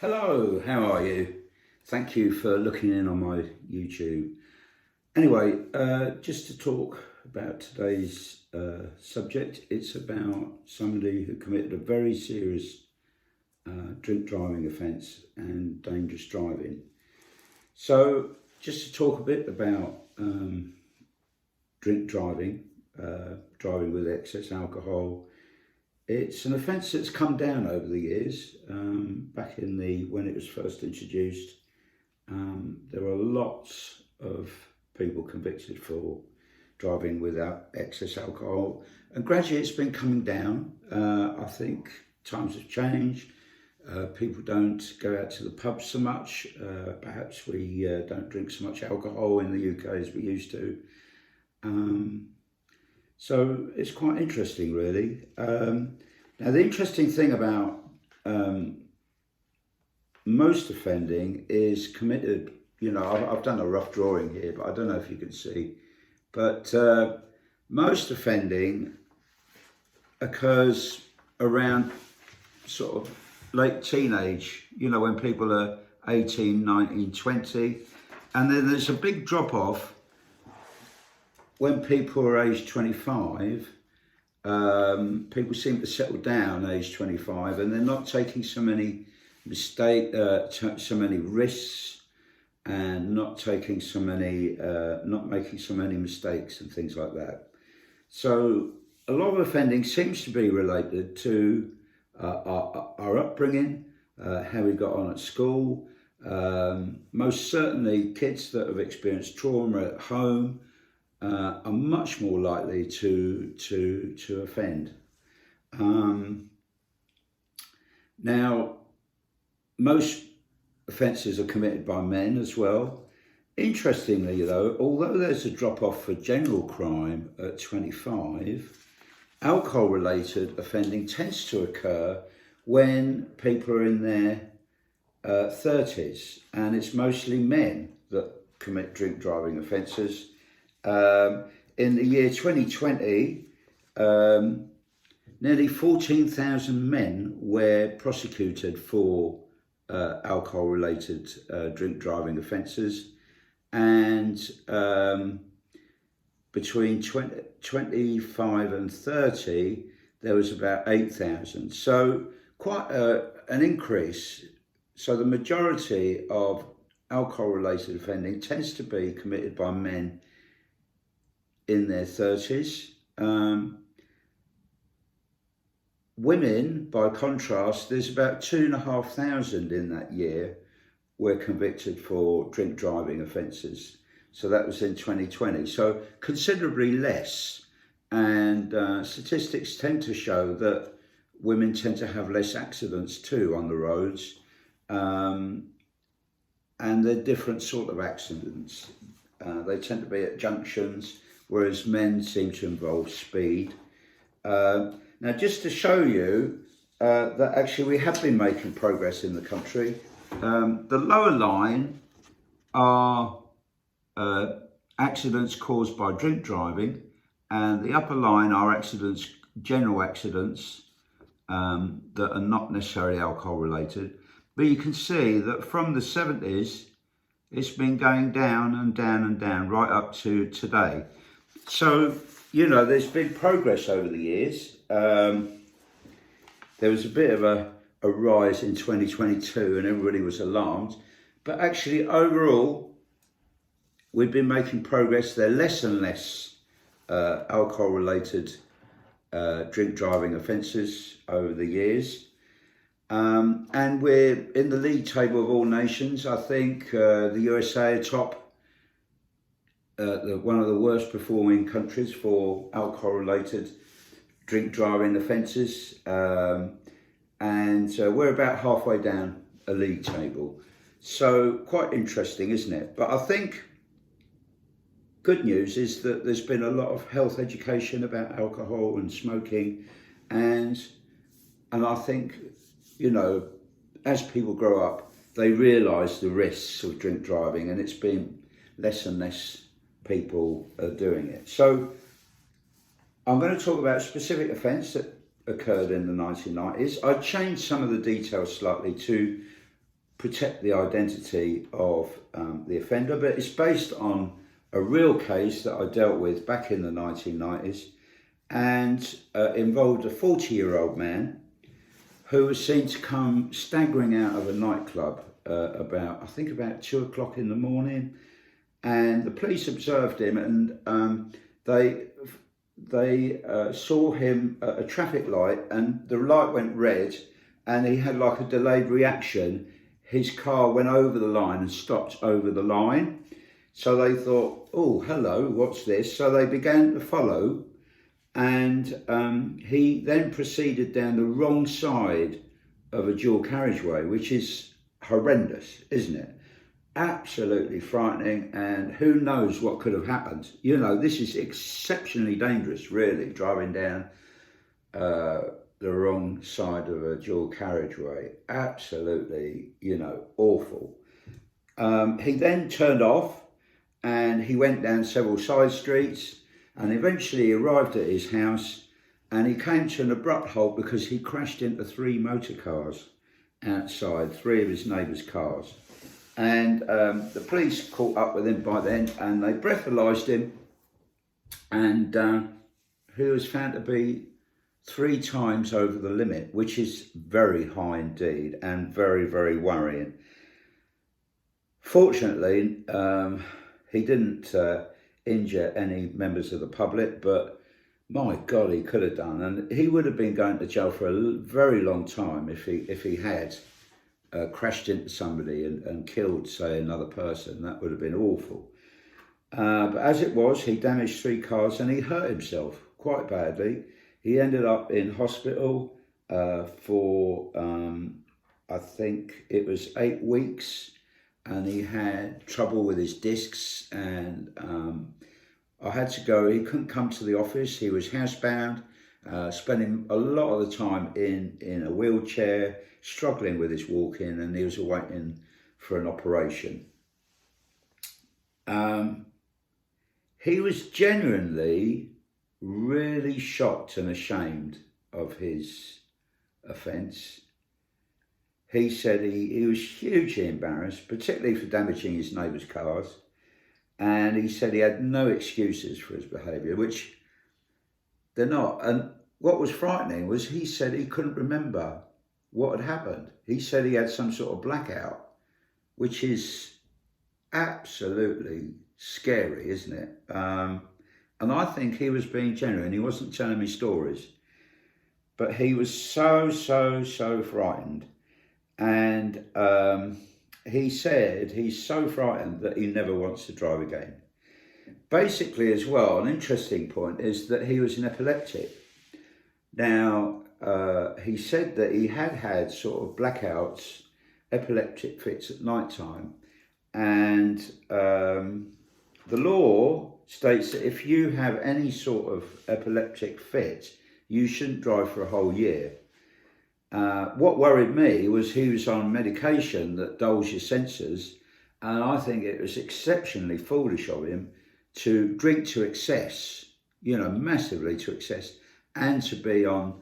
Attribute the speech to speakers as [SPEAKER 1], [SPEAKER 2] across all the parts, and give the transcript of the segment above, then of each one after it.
[SPEAKER 1] Hello, how are you? Thank you for looking in on my YouTube. Anyway, just to talk about today's subject, it's about somebody who committed a very serious drink driving offence and dangerous driving. So, just to talk a bit about drink driving, driving with excess alcohol. It's an offence that's come down over the years. Back when it was first introduced, there were lots of people convicted for driving without excess alcohol, and gradually it's been coming down. I think times have changed. People don't go out to the pub so much. Perhaps we don't drink so much alcohol in the UK as we used to. So it's quite interesting, really. Now, the interesting thing about most offending is committed, I've done a rough drawing here, but I don't know if you can see, but most offending occurs around sort of late teenage, when people are 18, 19, 20, and then there's a big drop off when people are aged 25. People seem to settle down age 25, and they're not taking so many so many risks, and not making so many mistakes and things like that. So a lot of offending seems to be related to our upbringing, how we got on at school. Most certainly, kids that have experienced trauma at home are much more likely to offend. Now, most offences are committed by men as well. Interestingly, though, although there's a drop-off for general crime at 25, alcohol-related offending tends to occur when people are in their 30s, and it's mostly men that commit drink driving offences. In the year 2020, nearly 14,000 men were prosecuted for alcohol-related drink driving offences, and between 25 and 30, there was about 8,000. So quite an increase. So the majority of alcohol-related offending tends to be committed by men in their 30s. Women, by contrast, there's about 2,500 in that year were convicted for drink driving offences. So that was in 2020. So considerably less. And statistics tend to show that women tend to have less accidents too on the roads. And they're different sort of accidents. They tend to be at junctions, whereas men seem to involve speed. Now, just to show you that actually we have been making progress in the country, the lower line are accidents caused by drink driving, and the upper line are accidents, general accidents that are not necessarily alcohol related. But you can see that from the 70s, it's been going down and down and down right up to today. So, there's been progress over the years. There was a bit of a rise in 2022 and everybody was alarmed. But actually, overall, we've been making progress. There are less and less alcohol-related drink driving offences over the years. And we're in the league table of all nations. I think the USA are top. One of the worst performing countries for alcohol-related drink driving offences, and we're about halfway down a league table. So quite interesting, isn't it? But I think good news is that there's been a lot of health education about alcohol and smoking, and I think, as people grow up, they realise the risks of drink driving, and it's been less and less people are doing it. So I'm going to talk about a specific offence that occurred in the 1990s. I changed some of the details slightly to protect the identity of the offender, but it's based on a real case that I dealt with back in the 1990s, and involved a 40-year-old man who was seen to come staggering out of a nightclub about 2 o'clock in the morning, and the police observed him, and they saw him at a traffic light, and the light went red, and he had like a delayed reaction. His car went over the line and stopped over the line. So they thought, oh, hello, what's this? So they began to follow, and he then proceeded down the wrong side of a dual carriageway, which is horrendous, isn't it? Absolutely frightening, and who knows what could have happened. You know, this is exceptionally dangerous, really, driving down the wrong side of a dual carriageway. Absolutely, you know, awful. He then turned off and he went down several side streets, and eventually arrived at his house, and he came to an abrupt halt because he crashed into 3 motor cars outside, 3 of his neighbours' cars. And the police caught up with him by then, and they breathalyzed him, and he was found to be 3 times over the limit, which is very high indeed, and very, very worrying. Fortunately, he didn't injure any members of the public, but my God, he could have done, and he would have been going to jail for a very long time if he had crashed into somebody and killed, say, another person. That would have been awful. But as it was, he damaged 3 cars and he hurt himself quite badly. He ended up in hospital for, I think it was 8 weeks, and he had trouble with his discs, and I had to go. He couldn't come to the office. He was housebound, spending a lot of the time in a wheelchair, struggling with his walking, and he was awaiting for an operation. He was genuinely really shocked and ashamed of his offence. He said he was hugely embarrassed, particularly for damaging his neighbours' cars, and he said he had no excuses for his behaviour, which they're not. And what was frightening was he said he couldn't remember what had happened. He said he had some sort of blackout, which is absolutely scary, isn't it? And I think he was being genuine. He wasn't telling me stories, but he was so frightened. And he said he's so frightened that he never wants to drive again. Basically, as well, an interesting point is that he was an epileptic. Now, he said that he had sort of blackouts, epileptic fits at night time, and the law states that if you have any sort of epileptic fit, you shouldn't drive for a whole year. What worried me was he was on medication that dulls your senses, and I think it was exceptionally foolish of him to drink to excess, you know, massively to excess, and to be on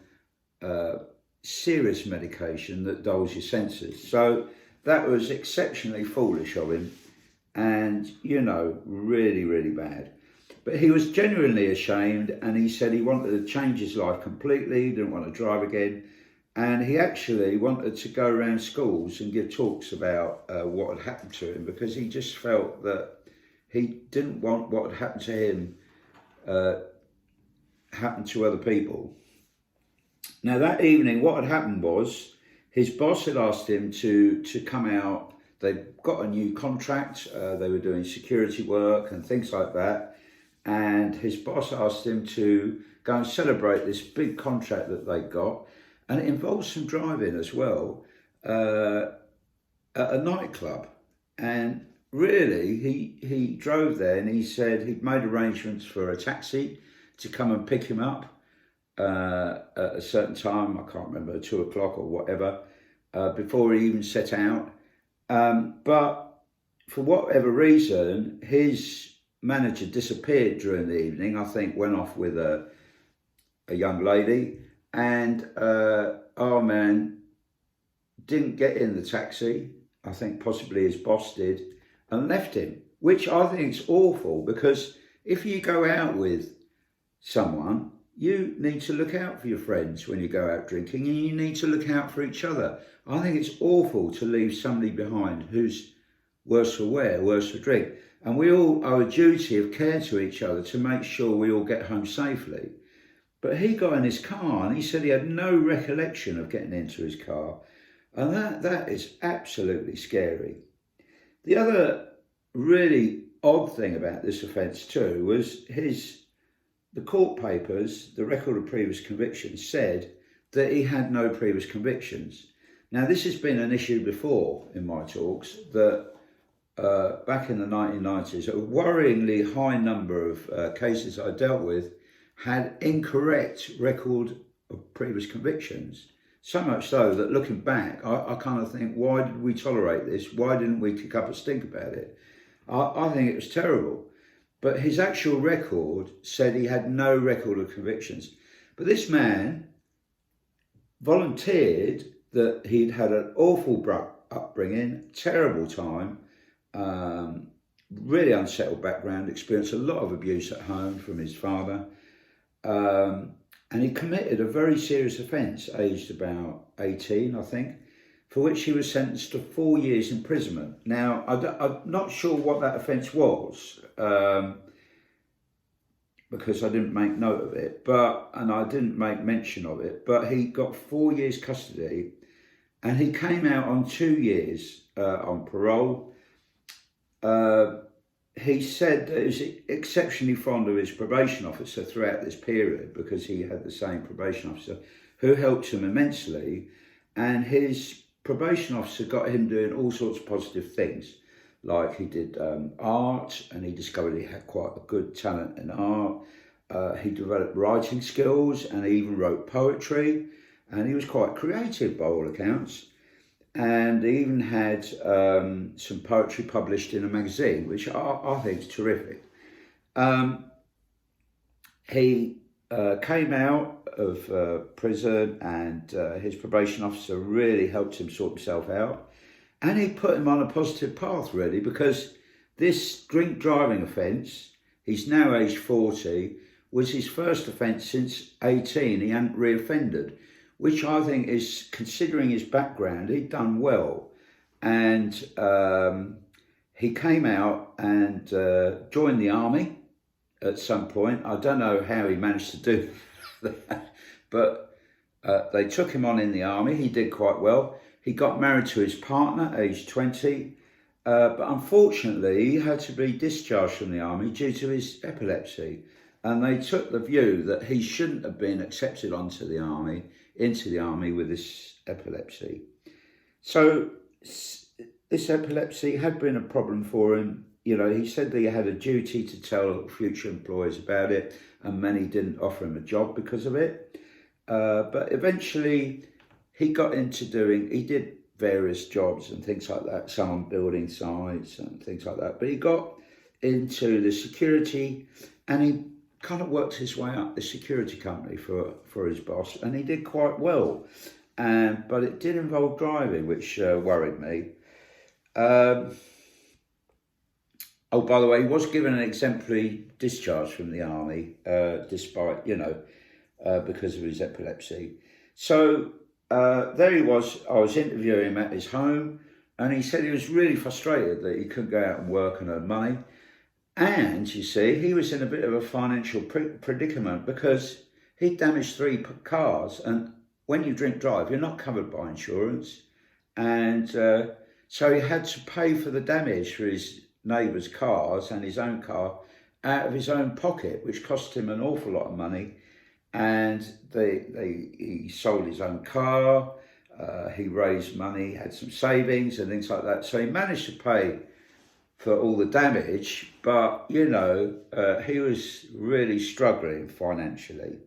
[SPEAKER 1] serious medication that dulls your senses. So that was exceptionally foolish of him, and, you know, really bad. But he was genuinely ashamed, and he said he wanted to change his life completely, he didn't want to drive again, and he actually wanted to go around schools and give talks about what had happened to him, because he just felt that he didn't want what had happened to him happen to other people. Now, that evening, what had happened was his boss had asked him to come out. They got a new contract, they were doing security work and things like that, and his boss asked him to go and celebrate this big contract that they got, and it involved some driving as well, at a nightclub. And really, he drove there, and he said he'd made arrangements for a taxi to come and pick him up at a certain time, I can't remember, 2 o'clock or whatever, before he even set out. But for whatever reason, his manager disappeared during the evening. I think went off with a young lady, and our man didn't get in the taxi, I think possibly his boss did, and left him, which I think is awful, because if you go out with someone, you need to look out for your friends when you go out drinking, and you need to look out for each other. I think it's awful to leave somebody behind who's worse for wear, worse for drink. And we all owe a duty of care to each other to make sure we all get home safely. But he got in his car and he said he had no recollection of getting into his car. And that is absolutely scary. The other really odd thing about this offence too was the court papers, the record of previous convictions, said that he had no previous convictions. Now, this has been an issue before in my talks, that back in the 1990s, a worryingly high number of cases I dealt with had incorrect record of previous convictions. So much so that looking back, I kind of think, why did we tolerate this? Why didn't we kick up a stink about it? I think it was terrible. But his actual record said he had no record of convictions. But this man volunteered that he'd had an awful upbringing, terrible time, really unsettled background, experienced a lot of abuse at home from his father, and he committed a very serious offence, aged about 18, I think, for which he was sentenced to 4 years imprisonment. Now, I'm not sure what that offence was, because I didn't make note of it, and I didn't make mention of it, but he got 4 years custody, and he came out on 2 years on parole. He said that he was exceptionally fond of his probation officer throughout this period, because he had the same probation officer who helped him immensely, and his probation officer got him doing all sorts of positive things, like he did art, and he discovered he had quite a good talent in art. He developed writing skills, and he even wrote poetry, and he was quite creative by all accounts. And he even had some poetry published in a magazine, which I think is terrific. He came out of prison, and his probation officer really helped him sort himself out. And he put him on a positive path, really, because this drink driving offence, he's now aged 40, was his first offence since 18. He hadn't reoffended, which I think is, considering his background, he'd done well. And he came out and joined the army at some point. I don't know how he managed to do that, but they took him on in the army. He did quite well. He got married to his partner, aged 20, but unfortunately he had to be discharged from the army due to his epilepsy. And they took the view that he shouldn't have been accepted into the army with this epilepsy. So this epilepsy had been a problem for him. You know, he said that he had a duty to tell future employers about it, and many didn't offer him a job because of it. But eventually he did various jobs and things like that, some on building sites and things like that. But he got into the security, and he kind of worked his way up the security company for his boss, and he did quite well. But it did involve driving, which worried me. Oh, by the way, he was given an exemplary discharge from the army, despite, because of his epilepsy. So there he was. I was interviewing him at his home, and he said he was really frustrated that he couldn't go out and work and earn money. And, you see, he was in a bit of a financial predicament, because he damaged 3 cars, and when you drink drive, you're not covered by insurance. And so he had to pay for the damage for his neighbours' cars and his own car out of his own pocket, which cost him an awful lot of money. And he sold his own car, he raised money, had some savings and things like that. So he managed to pay for all the damage, but, he was really struggling financially.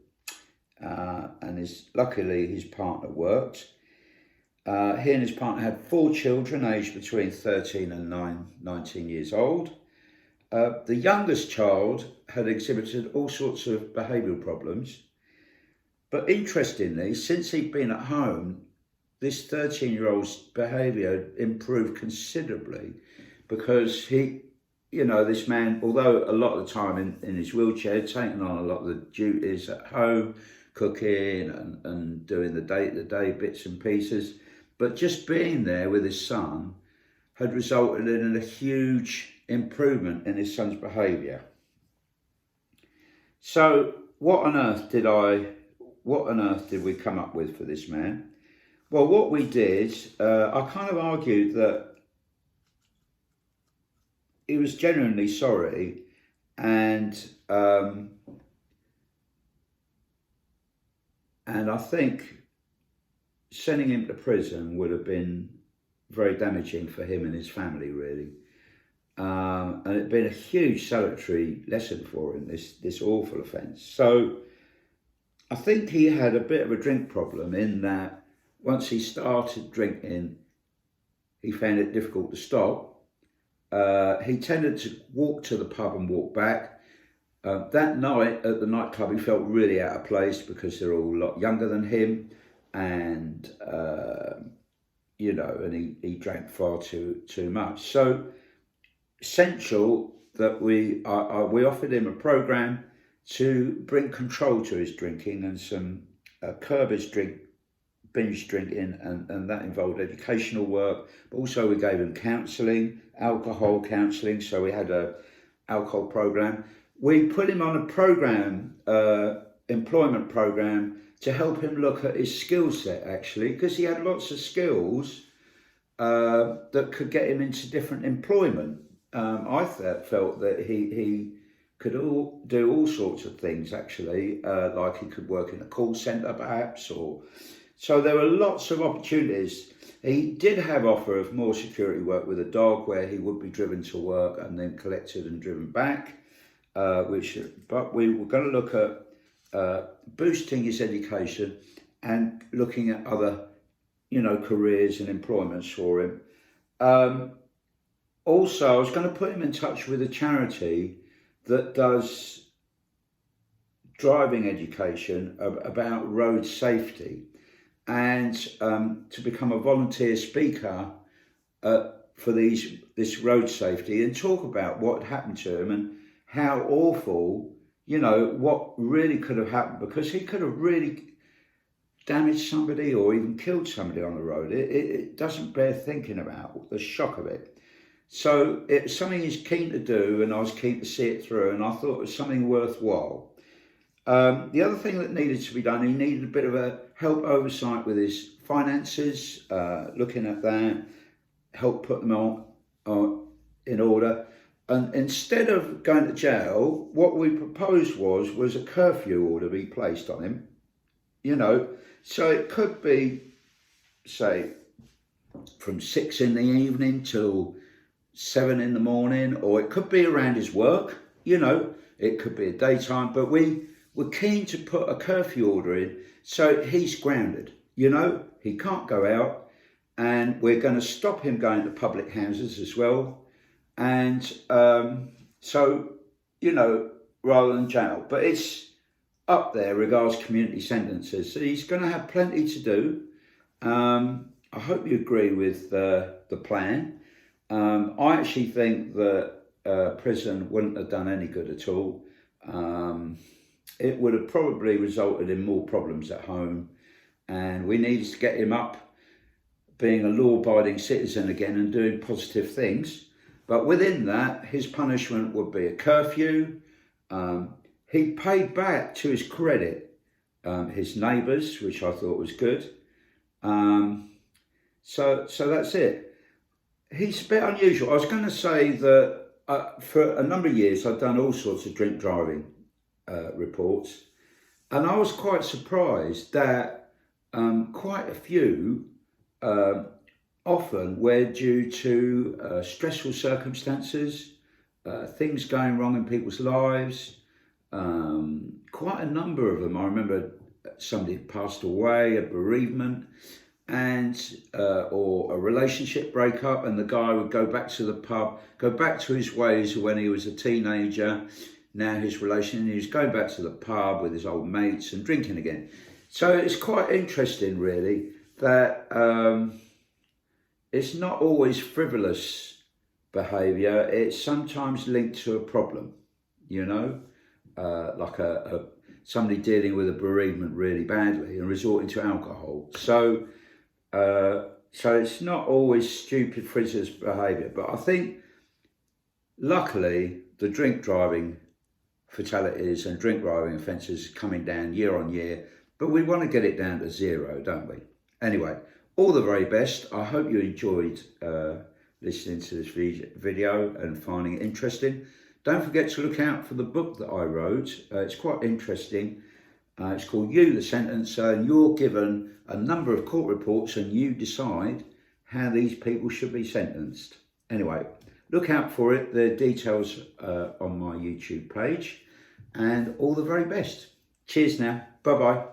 [SPEAKER 1] And luckily his partner worked. He and his partner had 4 children, aged between 13 and 19 years old. The youngest child had exhibited all sorts of behavioural problems. But interestingly, since he'd been at home, this 13-year-old's behaviour improved considerably, because he, you know, this man, although a lot of the time in his wheelchair, taking on a lot of the duties at home, cooking and doing the day-to-day bits and pieces, but just being there with his son had resulted in a huge improvement in his son's behaviour. So what on earth did we come up with for this man? Well, what we did, I kind of argued that he was genuinely sorry, and I think sending him to prison would have been very damaging for him and his family, really. And it'd been a huge salutary lesson for him, this awful offence. So I think he had a bit of a drink problem, in that once he started drinking, he found it difficult to stop. He tended to walk to the pub and walk back. That night at the nightclub, he felt really out of place because they're all a lot younger than him, and you know, and he drank far too much. So essential that we offered him a program to bring control to his drinking and some curb his binge drinking, and that involved educational work, but also we gave him counselling, alcohol counselling. So we had a alcohol program. We put him on a program, employment program, to help him look at his skill set, actually, because he had lots of skills that could get him into different employment. I felt that he could do all sorts of things, actually, like he could work in a call centre perhaps, or so there were lots of opportunities. He did have offer of more security work with a dog, where he would be driven to work and then collected and driven back, but we were going to look at boosting his education and looking at other, you know, careers and employments for him. Also, I was going to put him in touch with a charity that does driving education about road safety, and to become a volunteer speaker for this road safety, and talk about what happened to him and how awful, you know, what really could have happened, because he could have really damaged somebody or even killed somebody on the road. It doesn't bear thinking about, the shock of it. So it's something he's keen to do, and I was keen to see it through, and I thought it was something worthwhile. The other thing that needed to be done, he needed a bit of a help oversight with his finances, looking at that, help put them on in order. And instead of going to jail, what we proposed was a curfew order be placed on him, you know. So it could be, say, from 6 in the evening till 7 in the morning, or it could be around his work, you know, it could be a daytime, but we were keen to put a curfew order in so he's grounded, you know, he can't go out, and we're going to stop him going to public houses as well. And so, you know, rather than jail, but it's up there regards community sentences. So he's going to have plenty to do. I hope you agree with the plan. I actually think that prison wouldn't have done any good at all. It would have probably resulted in more problems at home, and we needed to get him up being a law-abiding citizen again and doing positive things. But within that, his punishment would be a curfew. He paid back to his credit his neighbours, which I thought was good. So that's it. He's a bit unusual. I was going to say that for a number of years I'd done all sorts of drink driving reports, and I was quite surprised that quite a few often were due to stressful circumstances, things going wrong in people's lives. Quite a number of them. I remember somebody passed away, a bereavement, and or a relationship breakup, and the guy would go back to the pub, go back to his ways when he was a teenager. Now he was going back to the pub with his old mates and drinking again. So it's quite interesting, really, that it's not always frivolous behaviour. It's sometimes linked to a problem, you know, like somebody dealing with a bereavement really badly and resorting to alcohol. So it's not always stupid, frivolous behaviour. But I think, luckily, the drink driving fatalities and drink driving offences coming down year on year, but we want to get it down to 0, don't we? Anyway, all the very best. I hope you enjoyed listening to this video and finding it interesting. Don't forget to look out for the book that I wrote. It's quite interesting. It's called You, the Sentencer, and you're given a number of court reports and you decide how these people should be sentenced. Anyway, look out for it. The details on my YouTube page, and all the very best. Cheers now. Bye-bye.